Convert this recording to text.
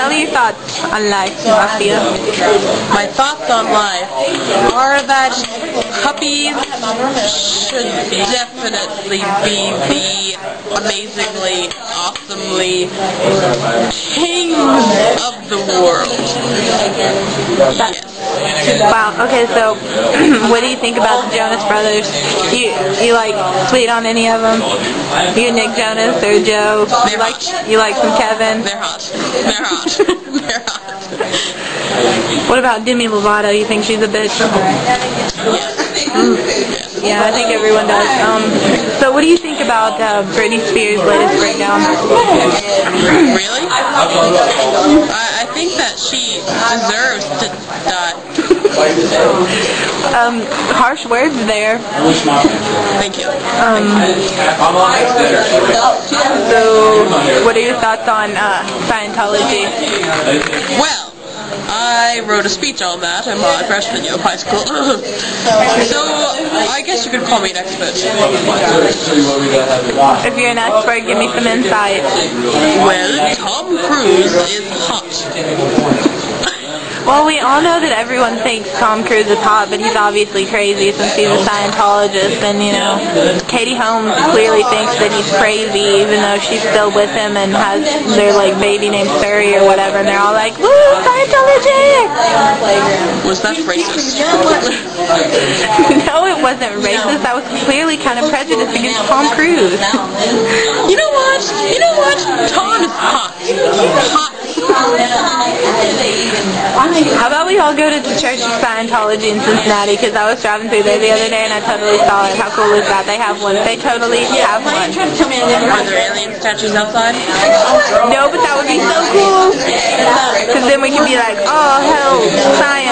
What are your thoughts on life, Mafia? My thoughts on life are that puppies should definitely be the amazingly, awesomely kings of the world. Yes. Wow. Okay, so what do you think about the Jonas Brothers? You like sweet on any of them? You Nick Jonas or Joe? You like some Kevin? They're hot. They're hot. They're hot. What about Demi Lovato? You think she's a bitch? Yeah, I think everyone does. So what do you think about Britney Spears' latest breakdown? Really? I think that she deserves to die. Harsh words there. Thank you. So what are your thoughts on Scientology? Well, I wrote a speech on that in my freshman year of high school. So, I guess you could call me an expert. If you're an expert, give me some insight. Well, Tom Cruise is hot. Well, we all know that everyone thinks Tom Cruise is hot, but he's obviously crazy since he's a Scientologist, and, you know, Katie Holmes clearly thinks that he's crazy, even though she's still with him and has their, like, baby named Surrey or whatever, and they're all like, woo, Scientology! Was that racist? No, it wasn't racist. That was clearly kind of prejudiced against Tom Cruise. You know what? You know what? Tom is hot. Hot. How about we all go to the Church of Scientology in Cincinnati, because I was driving through there the other day and I totally saw it. How cool is that? They have one. They totally have one. Are there alien statues outside? No, but that would be so cool. Because then we could be like, oh, hell, science.